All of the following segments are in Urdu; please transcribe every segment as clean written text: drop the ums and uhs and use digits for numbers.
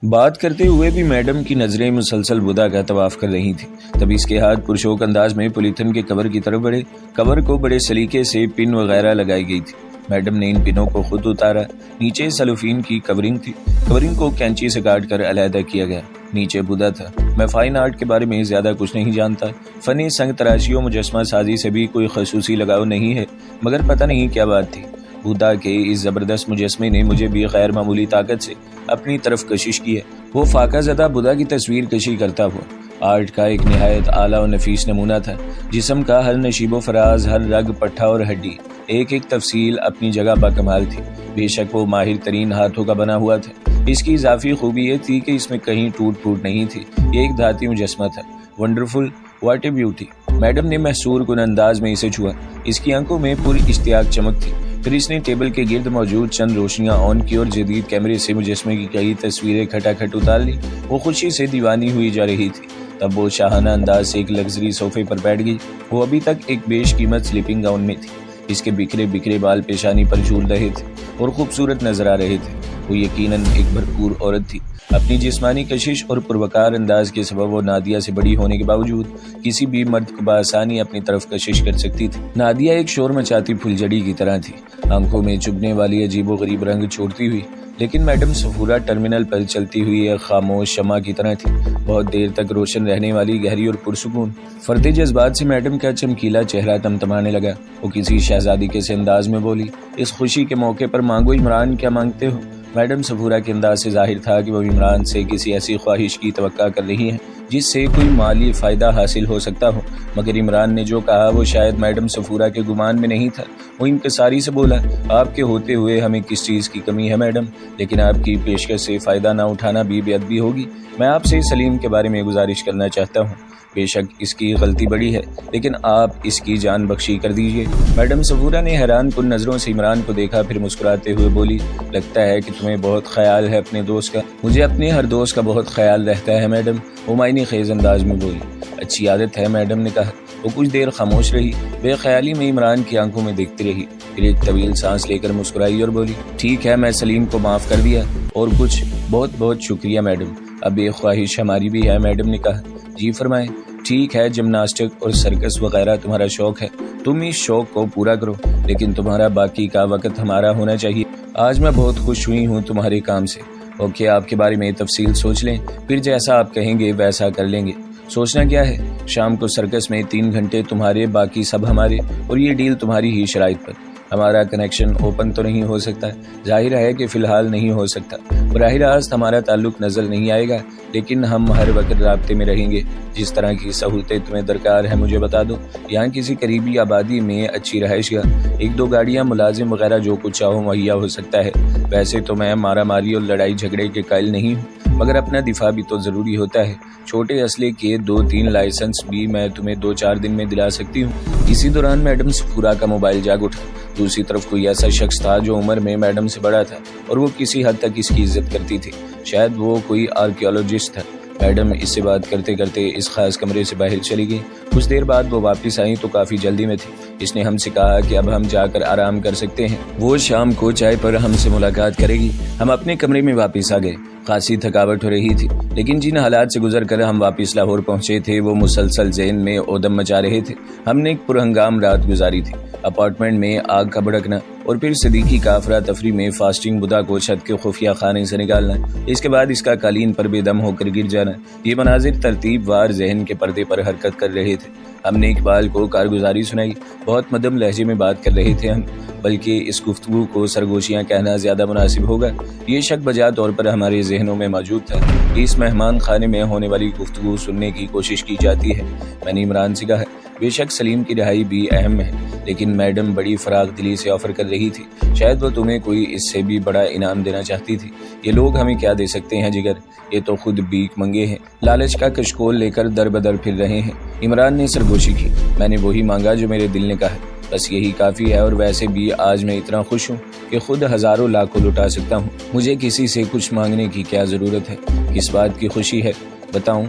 بات کرتے ہوئے بھی میڈم کی نظریں مسلسل بدا کا طواف کر رہی تھی۔ تب اس کے ہاتھ پرشوک انداز میں پولیتھن کے کور کی طرف بڑھے۔ کور کو بڑے سلیقے سے پن وغیرہ لگائی گئی تھی۔ میڈم نے ان پنوں کو خود اتارا۔ نیچے سیلوفین کی کورنگ تھی۔ کورنگ کو کینچی سے کاٹ کر علیحدہ کیا گیا۔ نیچے بدا تھا۔ میں فائن آرٹ کے بارے میں زیادہ کچھ نہیں جانتا۔ فن سنگ تراشی و مجسمہ سازی سے بھی کوئی خصوصی لگاؤ نہیں ہے، مگر پتہ نہیں کیا بات تھی، بدا کے اس زبردست مجسمے نے مجھے بھی غیر معمولی طاقت سے اپنی طرف کشش کی ہے۔ وہ فاقہ زدہ بدا کی تصویر کشی کرتا ہوا آرٹ کا ایک نہایت اعلیٰ و نفیس نمونہ تھا۔ جسم کا ہر نشیب و فراز، ہر رگ پٹھا اور ہڈی، ایک ایک تفصیل اپنی جگہ باکمال تھی۔ بے شک وہ ماہر ترین ہاتھوں کا بنا ہوا تھا۔ اس کی اضافی خوبی یہ تھی کہ اس میں کہیں ٹوٹ پھوٹ نہیں تھی۔ یہ ایک دھاتی مجسمہ تھا۔ Wonderful, what a beauty. Madam نے محصور کن انداز میں اسے چھوا۔ اس کی آنکھوں میں پر اشتیاق چمک تھی۔ پھر اس نے ٹیبل کے گرد موجود چند روشنیاں آن کی اور جدید کیمرے سے مجسمے کی کئی تصویریں کھٹاکھٹ اتار لی۔ وہ خوشی سے دیوانی ہوئی جا رہی تھی۔ تب وہ شاہانہ انداز سے ایک لگژری صوفے پر بیٹھ گئی۔ وہ ابھی تک ایک بیش قیمت سلیپنگ گاؤن میں تھی۔ اس کے بکھرے بکھرے بال پیشانی پر جھول رہے تھے اور خوبصورت نظر آ رہے تھے۔ وہ یقیناً ایک بھرپور عورت تھی۔ اپنی جسمانی کشش اور پروکار انداز کے سبب وہ نادیہ سے بڑی ہونے کے باوجود کسی بھی مرد کو بآسانی اپنی طرف کشش کر سکتی تھی۔ نادیہ ایک شور مچاتی پھلجڑی کی طرح تھی، آنکھوں میں چبھنے والی عجیب و غریب رنگ چھوڑتی ہوئی، لیکن میڈم صفورہ ٹرمینل پر چلتی ہوئی ایک خاموش شمع کی طرح تھی، بہت دیر تک روشن رہنے والی، گہری اور پرسکون۔ فرد جذبات سے میڈم کا چمکیلا چہرہ تمتمانے لگا۔ وہ کسی شہزادی کے سے انداز میں بولی، اس خوشی کے موقع پر مانگو عمران، کیا مانگتے ہو؟ میڈم صفورہ کے انداز سے ظاہر تھا کہ وہ عمران سے کسی ایسی خواہش کی توقع کر رہی ہیں جس سے کوئی مالی فائدہ حاصل ہو سکتا ہو، مگر عمران نے جو کہا وہ شاید میڈم صفورہ کے گمان میں نہیں تھا۔ وہ انکساری سے بولا، آپ کے ہوتے ہوئے ہمیں کس چیز کی کمی ہے میڈم، لیکن آپ کی پیشکش سے فائدہ نہ اٹھانا بھی بے ادبی ہوگی۔ میں آپ سے سلیم کے بارے میں گزارش کرنا چاہتا ہوں۔ بے شک اس کی غلطی بڑی ہے، لیکن آپ اس کی جان بخشی کر دیجئے۔ میڈم صفورہ نے حیران کن نظروں سے عمران کو دیکھا، پھر مسکراتے ہوئے بولی، لگتا ہے کہ تمہیں بہت خیال ہے اپنے دوست کا۔ مجھے اپنے ہر دوست کا بہت خیال رہتا ہے میڈم، وہ معنی خیز انداز میں بولی۔ اچھی عادت ہے میڈم نے کہا۔ وہ کچھ دیر خاموش رہی، بے خیالی میں عمران کی آنکھوں میں دیکھتی رہی، پھر ایک طویل سانس لے کر مسکرائی اور بولی، ٹھیک ہے، میں سلیم کو معاف کر دیا، اور کچھ بہت بہت شکریہ میڈم۔ اب ایک خواہش ہماری بھی ہے میڈم نے کہا۔ جی فرمائیں۔ ٹھیک ہے، جمناسٹک اور سرکس وغیرہ تمہارا شوق ہے، تم اس شوق کو پورا کرو، لیکن تمہارا باقی کا وقت ہمارا ہونا چاہیے۔ آج میں بہت خوش ہوئی ہوں تمہارے کام سے۔ اوکے، آپ کے بارے میں تفصیل سوچ لیں، پھر جیسا آپ کہیں گے ویسا کر لیں گے۔ سوچنا کیا ہے؟ شام کو سرکس میں 3 گھنٹے تمہارے، باقی سب ہمارے، اور یہ ڈیل تمہاری ہی شرائط پر۔ ہمارا کنیکشن اوپن تو نہیں ہو سکتا، ظاہر ہے کہ فی الحال نہیں ہو سکتا، براہ راست ہمارا تعلق نظر نہیں آئے گا، لیکن ہم ہر وقت رابطے میں رہیں گے۔ جس طرح کی سہولتیں تمہیں درکار ہیں مجھے بتا دو۔ یہاں کسی قریبی آبادی میں اچھی رہائش گاہ، 1-2 گاڑیاں، ملازم وغیرہ، جو کچھ چاہو مہیا ہو سکتا ہے۔ ویسے تو میں مارا ماری اور لڑائی جھگڑے کے قائل نہیں ہوں، مگر اپنا دفاع بھی تو ضروری ہوتا ہے۔ چھوٹے اسلحے کے 2-3 لائسنس بھی میں تمہیں 2-4 دن میں دلا سکتی ہوں۔ اسی دوران میڈم صفورہ کا موبائل جاگ اٹھا۔ دوسری طرف کوئی ایسا شخص تھا جو عمر میں میڈم سے بڑا تھا، اور وہ کسی حد تک اس کی عزت کرتی تھی۔ شاید وہ کوئی آرکیولوجسٹ تھا۔ میڈم اس سے بات کرتے کرتے اس خاص کمرے سے باہر چلی گئی۔ کچھ دیر بعد وہ واپس آئیں تو کافی جلدی میں تھی۔ اس نے ہم سے کہا کہ اب ہم جا کر آرام کر سکتے ہیں، وہ شام کو چائے پر ہم سے ملاقات کرے گی۔ ہم اپنے کمرے میں واپس آ گئے۔ خاصی تھکاوٹ ہو رہی تھی، لیکن جن حالات سے گزر کر ہم واپس لاہور پہنچے تھے وہ مسلسل ذہن میں اودم مچا رہے تھے۔ ہم نے ایک پرہنگام رات گزاری تھی، اپارٹمنٹ میں آگ کا بھڑکنا، اور پھر صدیقی کا افراتفری میں فاسٹنگ بدا کو چھت کے خفیہ خانے سے نکالنا، اس کے بعد اس کا قالین پر بے دم ہو کر گر جانا۔ یہ مناظر ترتیب وار ذہن کے پردے پر حرکت کر رہے تھے۔ ہم نے اقبال کو کارگزاری سنائی، بہت مدھم لہجے میں بات کر رہے تھے ہم، بلکہ اس گفتگو کو سرگوشیاں کہنا زیادہ مناسب ہوگا۔ یہ شک بجا طور پر ہمارے ذہنوں میں موجود تھا کہ اس مہمان خانے میں ہونے والی گفتگو سننے کی کوشش کی جاتی ہے۔ میں نے عمران سے کہا، بے شک سلیم کی رہائی بھی اہم ہے، لیکن میڈم بڑی فراغ دلی سے آفر کر رہی تھی، شاید وہ تمہیں کوئی اس سے بھی بڑا انعام دینا چاہتی تھی۔ یہ لوگ ہمیں کیا دے سکتے ہیں جگر، یہ تو خود بھیک منگے ہیں، لالچ کا کشکول لے کر در بدر پھر رہے ہیں۔ عمران نے سرگوشی کی، میں نے وہی مانگا جو میرے دل نے کہا، بس یہی کافی ہے، اور ویسے بھی آج میں اتنا خوش ہوں کہ خود ہزاروں لاکھوں لٹا سکتا ہوں، مجھے کسی سے کچھ مانگنے کی کیا ضرورت ہے۔ کس بات کی خوشی ہے بتاؤں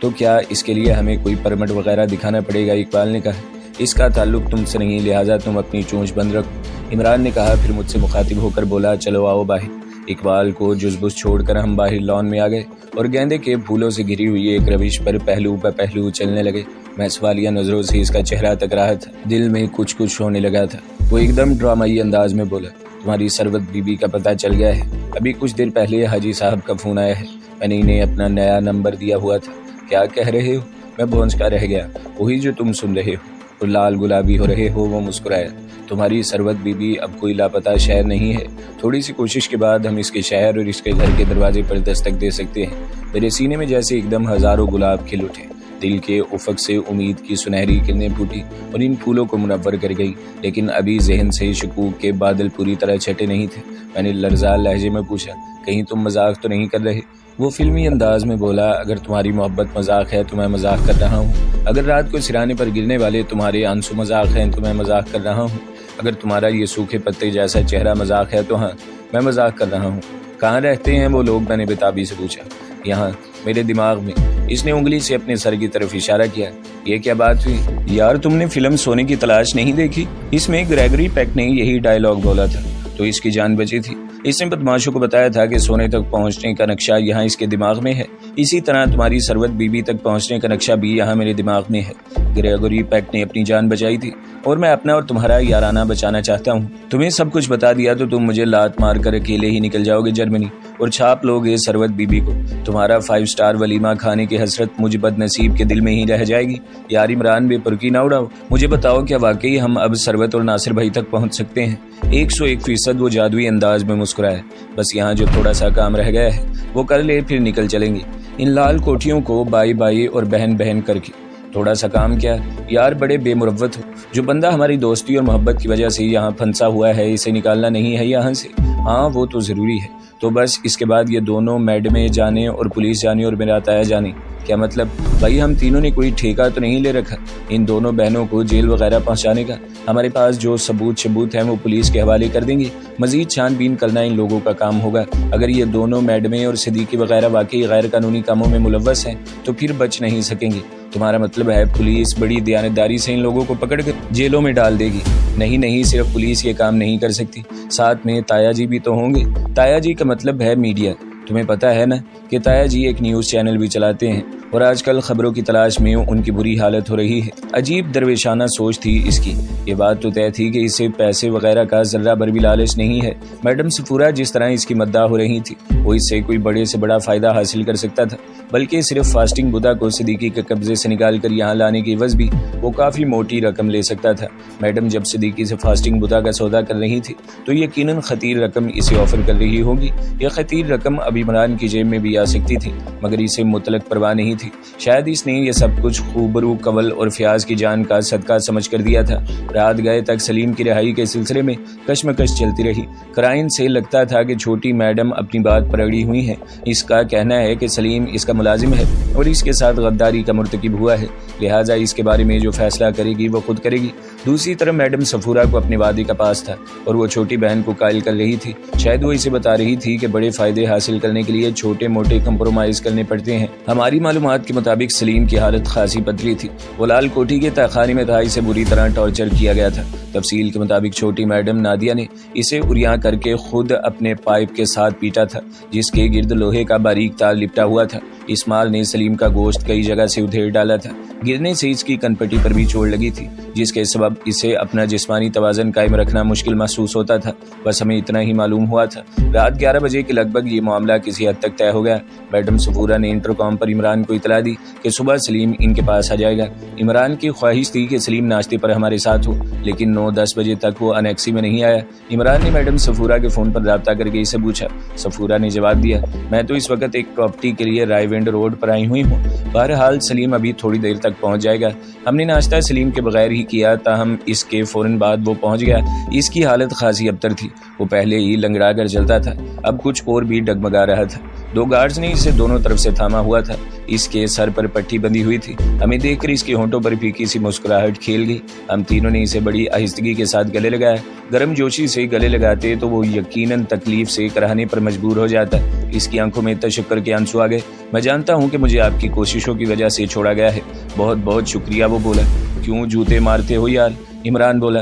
تو؟ کیا اس کے لیے ہمیں کوئی پرمٹ وغیرہ دکھانا پڑے گا؟ اقبال نے کہا، اس کا تعلق تم سے نہیں، لہٰذا تم اپنی چونچ بند رکھو۔ عمران نے کہا، پھر مجھ سے مخاطب ہو کر بولا، چلو آؤ باہر۔ اقبال کو جزبز چھوڑ کر ہم باہر لان میں آ گئے اور گیندے کے پھولوں سے گھری ہوئی ایک روش پر پہلو چلنے لگے۔ میں سوالیہ نظروں سے اس کا چہرہ تک رہا تھا، دل میں کچھ ہونے لگا تھا۔ وہ ایک دم ڈرامائی انداز میں بولا، تمہاری ثروت بی بی کا پتہ چل گیا ہے؟ ابھی کچھ دیر پہلے حاجی صاحب کا فون آیا ہے، میں نے انہیں اپنا نیا نمبر دیا ہوا تھا۔ کیا کہہ رہے ہو؟ میں بونچ کا رہ گیا۔ وہی جو تم سن رہے ہو اور لال گلابی ہو رہے ہو۔ وہ مسکرایا، تمہاری ثروت بی بی اب کوئی لاپتہ شہر نہیں ہے۔ تھوڑی سی کوشش کے بعد ہم اس کے شہر اور اس کے گھر کے دروازے پر دستک دے سکتے ہیں۔ میرے سینے میں جیسے ایک دم ہزاروں گلاب کھل اٹھے، دل کے افق سے امید کی سنہری کرنیں پھوٹی اور ان پھولوں کو منور کر گئی، لیکن ابھی ذہن سے شکوک کے بادل پوری طرح چھٹے نہیں تھے۔ میں نے لرزال لہجے میں پوچھا، کہیں تم مذاق تو نہیں کر رہے؟ وہ فلمی انداز میں بولا، اگر تمہاری محبت مذاق ہے تو میں مذاق کر رہا ہوں، اگر رات کو سرانے پر گرنے والے تمہارے آنسو مذاق ہیں تو میں مذاق کر رہا ہوں، اگر تمہارا یہ سوکھے پتے جیسا چہرہ مذاق ہے تو ہاں میں مذاق کر رہا ہوں۔ کہاں رہتے ہیں وہ لوگ؟ میں نے بتابی سے پوچھا۔ یہاں، میرے دماغ میں۔ اس نے انگلی سے اپنے سر کی طرف اشارہ کیا۔ یہ کیا بات ہوئی؟ یار تم نے فلم سونے کی تلاش نہیں دیکھی؟ اس میں گریگری پیک نے یہی ڈائیلاگ بولا تھا تو اس کی جان بچی تھی۔ اس نے بدماشوں کو بتایا تھا کہ سونے تک پہنچنے کا نقشہ یہاں اس کے دماغ میں ہے، اسی طرح تمہاری ثروت بی بی تک پہنچنے کا نقشہ بھی یہاں میرے دماغ میں ہے۔ گریگری پیک نے اپنی جان بچائی تھی اور میں اپنا اور تمہارا یارانہ بچانا چاہتا ہوں۔ تمہیں سب کچھ بتا دیا تو تم مجھے لات مار کر اکیلے ہی نکل جاؤ گے جرمنی اور چھاپ لو گے ثروت بی بی کو۔ تمہارا 5 سٹار ولیمہ کھانے کی حسرت مجھ بد نصیب کے دل میں ہی رہ جائے گی۔ یار عمران بے پرکی نہ اڑاؤ، مجھے بتاؤ کیا واقعی ہم اب ثروت اور ناصر بھائی تک پہنچ سکتے ہیں؟ 101% وہ جادوئی انداز میں مسکرایا۔ بس یہاں جو تھوڑا سا کام رہ گیا ہے وہ کر لے، پھر نکل چلیں گے ان لال کوٹھیوں کو بائی بائی اور بہن بہن کر کے۔ تھوڑا سا کام کیا یار، بڑے بے مروت ہو۔ جو بندہ ہماری دوستی اور محبت کی وجہ سے یہاں پھنسا ہوا ہے، اسے نکالنا نہیں ہے یہاں سے۔ ہاں وہ تو ضروری ہے، تو بس اس کے بعد یہ دونوں میڈمیں جانے اور پولیس جانے اور میرا تایا جانے۔ کیا مطلب؟ بھائی ہم تینوں نے کوئی ٹھیکہ تو نہیں لے رکھا ان دونوں بہنوں کو جیل وغیرہ پہنچانے کا؟ ہمارے پاس جو ثبوت ہیں وہ پولیس کے حوالے کر دیں گے، مزید چھان بین کرنا ان لوگوں کا کام ہوگا۔ اگر یہ دونوں میڈمیں اور صدیقی وغیرہ واقعی غیر قانونی کاموں میں ملوث ہیں تو پھر بچ نہیں سکیں گے۔ تمہارا مطلب ہے پولیس بڑی دیانتداری سے ان لوگوں کو پکڑ کر جیلوں میں ڈال دے گی؟ نہیں، صرف پولیس یہ کام نہیں کر سکتی، ساتھ میں تایا جی بھی تو ہوں گے۔ تایا جی کا مطلب ہے میڈیا۔ تمہیں پتا ہے نا کہ تایا جی ایک نیوز چینل بھی چلاتے ہیں اور آج کل خبروں کی تلاش میں ان کی بری حالت ہو رہی ہے۔ عجیب درویشانہ سوچ تھی اس کی۔ یہ بات تو طے تھی کہ اسے پیسے وغیرہ کا ذرہ بھر بھی لالچ نہیں ہے۔ میڈم صفورہ جس طرح اس کی مداح ہو رہی تھی، وہ اس سے کوئی بڑے سے بڑا فائدہ حاصل کر سکتا تھا، بلکہ صرف فاسٹنگ بدھا کو صدیقی کے قبضے سے نکال کر یہاں لانے کی عوض بھی وہ کافی موٹی رقم لے سکتا تھا۔ میڈم جب صدیقی سے فاسٹنگ بدھا کا سودا کر رہی تھی تو یقیناً خطیر رقم اسے آفر کر رہی ہوگی۔ یہ خطیر رقم اب عمران کی جیب میں بھی آ سکتی تھی، مگر اسے مطلق پرواہ نہیں تھی۔ شاید اس نے یہ سب کچھ خوبرو قول اور فیاض کی جان کا صدقہ سمجھ کر دیا تھا۔ رات گئے تک سلیم کی رہائی کے سلسلے میں کشمکش چلتی رہی۔ قرائن سے لگتا تھا کہ چھوٹی میڈم اپنی بات پر اڑی ہوئی ہیں۔ اس کا کہنا ہے کہ سلیم اس کا ملازم ہے اور اس کے ساتھ غداری کا مرتکب ہوا ہے، لہٰذا اس کے بارے میں جو فیصلہ کرے گی وہ خود کرے گی۔ دوسری طرف میڈم صفورہ کو اپنے وعدے کا پاس تھا اور وہ چھوٹی بہن کو قائل کر رہی تھی۔ شاید وہ اسے بتا رہی تھی کہ بڑے فائدے حاصل کرنے کے لیے چھوٹے موٹے کمپرومائز کرنے پڑتے ہیں۔ ہماری معلومات کے مطابق سلیم کی حالت خاصی پتلی تھی۔ وہ لال کوٹھی کے تہخانے میں تھا، اسے بری طرح ٹارچر کیا گیا تھا۔ تفصیل کے مطابق چھوٹی میڈم نادیہ نے اسے اریاں کر کے خود اپنے پائپ کے ساتھ پیٹا تھا، جس کے گرد لوہے کا باریک تار لپٹا ہوا تھا۔ اس مال نے سلیم کا گوشت کئی جگہ سے ادھیڑ ڈالا تھا۔ گرنے سے اس کی کنپٹی پر بھی چوٹ لگی تھی، جس کے سبب اسے اپنا جسمانی توازن قائم رکھنا مشکل محسوس ہوتا تھا۔ بس ہمیں اتنا ہی معلوم ہوا تھا۔ رات 11 بجے کے لگ بھگ یہ معاملہ کسی حد تک طے ہو گیا۔ میڈم صفورہ نے انٹرکام پر عمران کو اطلاع دی کہ صبح سلیم ان کے پاس آ جائے گا۔ عمران کی خواہش تھی کہ سلیم ناشتے پر ہمارے ساتھ ہو، لیکن 9-10 بجے تک وہ انیکسی میں نہیں آیا۔ عمران نے میڈم صفورہ کے فون پر رابطہ کر کے اسے پوچھا۔ صفورہ نے جواب دیا، میں تو اس وقت ایک پراپرٹی کے لیے رائے وینڈ روڈ پر آئی ہوئی ہوں، بہرحال سلیم ابھی تھوڑی دیر تک پہنچ جائے گا۔ ہم نے ناشتہ سلیم کے بغیر ہی کیا، تاہم اس کے فوراً بعد وہ پہنچ گیا۔ اس کی حالت خاصی ابتر تھی، وہ پہلے ہی لنگڑا کر چلتا تھا، اب کچھ اور بھی ڈگمگا رہا تھا۔ 2 گارڈز نے اسے دونوں طرف سے تھاما ہوا تھا، اس کے سر پر پٹی بندھی ہوئی تھی۔ ہمیں دیکھ کر اس کے ہونٹوں پر پھیکی سی مسکراہٹ کھیل گئی۔ ہم تینوں نے اسے بڑی آہستگی کے ساتھ گلے لگایا۔ گرم جوشی سے گلے لگاتے تو وہ یقیناً تکلیف سے کراہنے پر مجبور ہو جاتا۔ اس کی آنکھوں میں تشکر کے آنسو آ گئے۔ میں جانتا ہوں کہ مجھے آپ کی کوششوں کی وجہ سے چھوڑا گیا ہے، بہت بہت شکریہ، وہ بولا۔ کیوں جوتے مارتے ہو یار؟ عمران بولا۔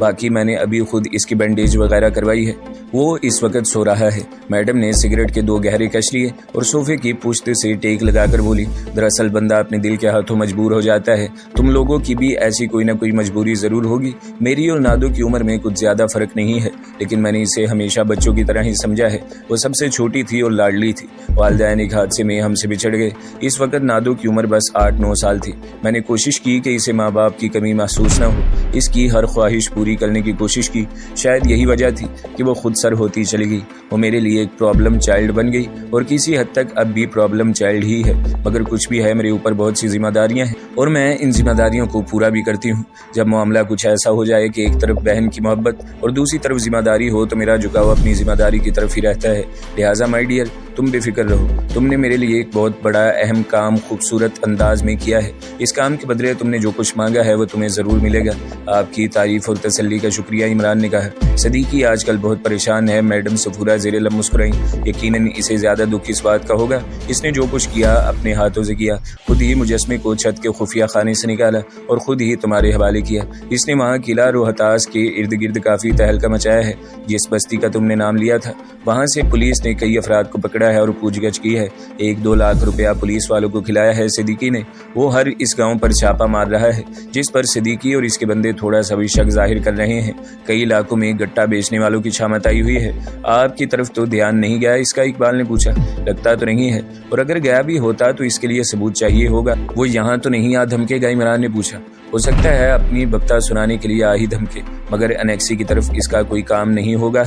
باقی میں نے ابھی خود اس کی بینڈیج وغیرہ کروائی ہے۔ وہ اس وقت سو رہا ہے۔ میڈم نے سگریٹ کے 2 گہرے کش لیے اور صوفے کی پشت سے ٹیک لگا کر بولی، دراصل بندہ اپنے دل کے ہاتھوں مجبور ہو جاتا ہے۔ تم لوگوں کی بھی ایسی کوئی نہ کوئی مجبوری ضرور ہوگی۔ میری اور نادو کی عمر میں کچھ زیادہ فرق نہیں ہے، لیکن میں نے اسے ہمیشہ بچوں کی طرح ہی سمجھا ہے۔ وہ سب سے چھوٹی تھی اور لاڈلی تھی۔ والدین ایک حادثے میں ہم سے بچھڑ گئے۔ اس وقت نادو کی عمر بس 8-9 سال تھی۔ میں نے کوشش کی کہ اسے ماں باپ کی کمی محسوس نہ ہو، اس کی ہر خواہش پوری کرنے کی کوشش کی۔ شاید یہی وجہ تھی کہ وہ خود سر ہوتی چلی گئی۔ وہ میرے لیے ایک پرابلم چائلڈ بن گئی اور کسی حد تک اب بھی پرابلم چائلڈ ہی ہے، مگر کچھ بھی ہے، میرے اوپر بہت سی ذمہ داریاں ہیں اور میں ان ذمہ داریوں کو پورا بھی کرتی ہوں۔ جب معاملہ کچھ ایسا ہو جائے کہ ایک طرف بہن کی محبت اور دوسری طرف ذمہ داری ہو تو میرا جھکاؤ اپنی ذمہ داری کی طرف ہی رہتا ہے۔ لہٰذا مائی ڈیئر، تم بے فکر رہو۔ تم نے میرے لیے ایک بہت بڑا اہم کام خوبصورت انداز میں کیا ہے۔ اس کام کے بدلے تم نے جو کچھ مانگا ہے وہ تمہیں ضرور ملے گا۔ آپ کی تعریف اور تسلی کا شکریہ، عمران نے کہا۔ صدیقی آج کل بہت پریشان ہے۔ میڈم صفورہ زیر لب مسکرائیں۔ یقیناً اسے زیادہ دکھ اس بات کا ہوگا، اس نے جو کچھ کیا اپنے ہاتھوں سے کیا، خود ہی مجسمے کو چھت کے خفیہ خانے سے نکالا اور خود ہی تمہارے حوالے کیا۔ اس نے وہاں قلعہ روہتاس کے ارد گرد کافی تہلکہ مچایا ہے۔ جس بستی کا تم نے نام لیا تھا وہاں سے پولیس نے کئی افراد کو پکڑا ہے اور پوچھ گچھ کی ہے۔ 1-2 لاکھ روپیہ پولیس والوں کو کھلایا ہے صدیقی نے۔ وہ ہر اس گاؤں پر چھاپا مار رہا ہے، جس پر صدیقی اور اس کے بندے تھوڑا سا بھی شک ظاہر کر رہے ہیں۔ کئی علاقوں میں گٹا بیچنے والوں کی چھامت آئی ہوئی ہے۔ آپ کی طرف تو دھیان نہیں گیا اس کا؟ اقبال نے پوچھا۔ لگتا تو نہیں ہے، اور اگر گیا بھی ہوتا تو اس کے لیے ثبوت چاہیے ہوگا۔ وہ یہاں تو نہیں آ دھمکے گا؟ عمران نے پوچھا۔ ہو سکتا ہے اپنی بکتا سنانے کے لیے آ ہی دھمکے، مگر انیکسی کی طرف اس کا کوئی کام نہیں ہوگا۔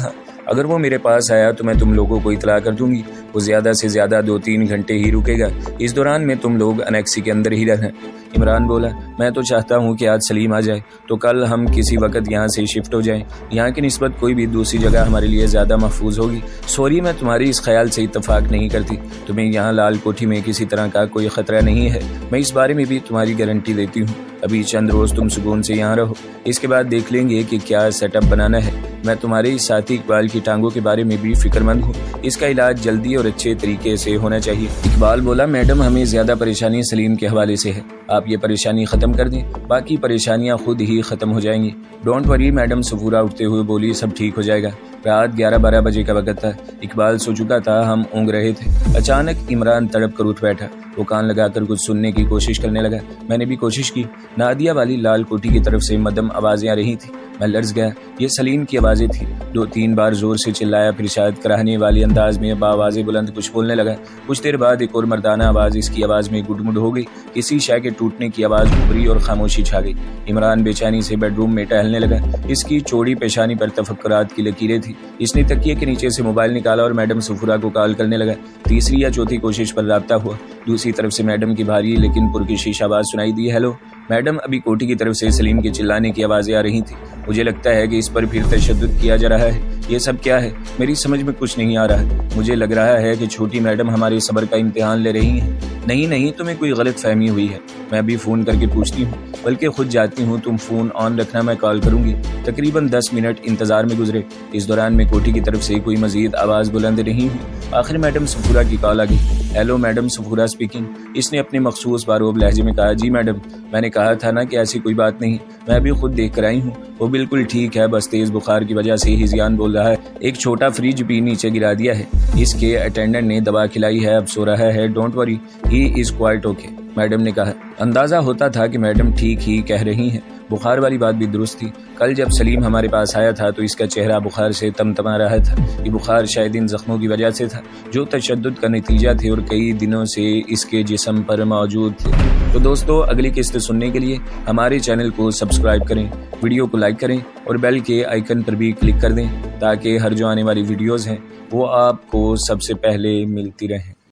اگر وہ میرے پاس آیا تو میں تم لوگوں کو اطلاع کر دوں گی۔ وہ زیادہ سے زیادہ 2-3 گھنٹے ہی رکے گا، اس دوران میں تم لوگ انیکسی کے اندر ہی رہنا۔ عمران بولا، میں تو چاہتا ہوں کہ آج سلیم آ جائے تو کل ہم کسی وقت یہاں سے شفٹ ہو جائیں۔ یہاں کی نسبت کوئی بھی دوسری جگہ ہمارے لیے زیادہ محفوظ ہوگی۔ سوری، میں تمہاری اس خیال سے اتفاق نہیں کرتی۔ تمہیں یہاں لال کوٹھی میں کسی طرح کا کوئی خطرہ نہیں ہے، میں اس بارے میں بھی تمہاری گارنٹی دیتی ہوں۔ ابھی چند روز تم سکون سے یہاں رہو، اس کے بعد دیکھ لیں گے کہ کیا سیٹ اپ بنانا ہے۔ میں تمہارے ساتھی اقبال کی ٹانگوں کے بارے میں بھی فکر مند ہوں، اس کا علاج جلدی اور اچھے طریقے سے ہونا چاہیے۔ اقبال بولا، میڈم ہمیں زیادہ پریشانی سلیم کے حوالے سے ہے، آپ یہ پریشانی ختم کر دیں، باقی پریشانیاں خود ہی ختم ہو جائیں گی۔ ڈونٹ وری، میڈم صفورہ اٹھتے ہوئے بولی، سب ٹھیک ہو جائے گا۔ رات 11-12 بجے کا وقت تھا۔ اقبال سو چکا تھا، ہم اونگ رہے تھے۔ اچانک عمران تڑپ کر اٹھ بیٹھا۔ وہ کان لگا کر کچھ سننے کی کوشش کرنے لگا۔ میں نے بھی کوشش کی۔ نادیہ والی لال کوٹھی کی طرف سے مدم آوازیں آ رہی تھیں۔ میں لرز گیا۔ یہ سلیم کی آوازیں تھیں۔ 2-3 بار زور سے چلایا، پھر شاید کراہنے والی انداز میں بآواز بلند کچھ بولنے لگا۔ کچھ دیر بعد ایک اور مردانہ آواز اس کی آواز میں گڈ ہو گئی۔ کسی شے کے ٹوٹنے کی آواز ابھری اور خاموشی چھا گئی۔ عمران بے چینی سے بیڈ روم میں ٹہلنے لگا۔ اس کی چوڑی پیشانی پر تفکرات کی لکیریں تھیں۔ اس نے تکیے کے نیچے سے موبائل نکالا اور میڈم صفورہ کو کال کرنے لگا۔ تیسری یا چوتھی کوشش پر رابطہ ہوا۔ دوسری طرف سے میڈم کی بھاری لیکن پرکشش آواز سنائی دی، ہیلو میڈم۔ ابھی کوٹھی کی طرف سے سلیم کے چلانے کی آوازیں آ رہی تھیں۔ مجھے لگتا ہے کہ اس پر پھر تشدد کیا جا رہا ہے۔ یہ سب کیا ہے؟ میری سمجھ میں کچھ نہیں آ رہا۔ مجھے لگ رہا ہے کہ چھوٹی میڈم ہمارے صبر کا امتحان لے رہی ہیں۔ نہیں، تمہیں کوئی غلط فہمی ہوئی ہے۔ میں ابھی فون کر کے پوچھتی ہوں، بلکہ خود جاتی ہوں۔ تم فون آن رکھنا، میں کال کروں گی۔ تقریباً 10 منٹ انتظار میں گزرے۔ اس دوران میں کوٹھی کی طرف سے کوئی مزید آواز بلند نہیں ہوئی۔ آخر میڈم صفورہ کی کال آ گئی۔ Hello madam Safoora speaking. اس نے اپنے مخصوص باروب لہجے میں کہا، جی میڈم، میں نے کہا تھا نا کہ ایسی کوئی بات نہیں، میں ابھی خود دیکھ کر آئی ہوں، وہ بالکل ٹھیک ہے، بس تیز بخار کی وجہ سے ہذیان بول رہا ہے۔ ایک چھوٹا فریج بھی نیچے گرا دیا ہے، اس کے اٹینڈنٹ نے دوا کھلائی ہے، اب سو رہا ہے۔ Don't worry, he is quite okay, madam نے کہا۔ اندازہ ہوتا تھا کہ میڈم ٹھیک ہی کہہ رہی ہیں۔ بخار والی بات بھی درست تھی۔ کل جب سلیم ہمارے پاس آیا تھا تو اس کا چہرہ بخار سے تمتما رہا تھا۔ یہ بخار شاید ان زخموں کی وجہ سے تھا جو تشدد کا نتیجہ تھے اور کئی دنوں سے اس کے جسم پر موجود تھے۔ تو دوستو، اگلی قسط سننے کے لیے ہمارے چینل کو سبسکرائب کریں، ویڈیو کو لائک کریں اور بیل کے آئیکن پر بھی کلک کر دیں تاکہ ہر جو آنے والی ویڈیوز ہیں وہ آپ کو سب سے پہلے ملتی رہیں۔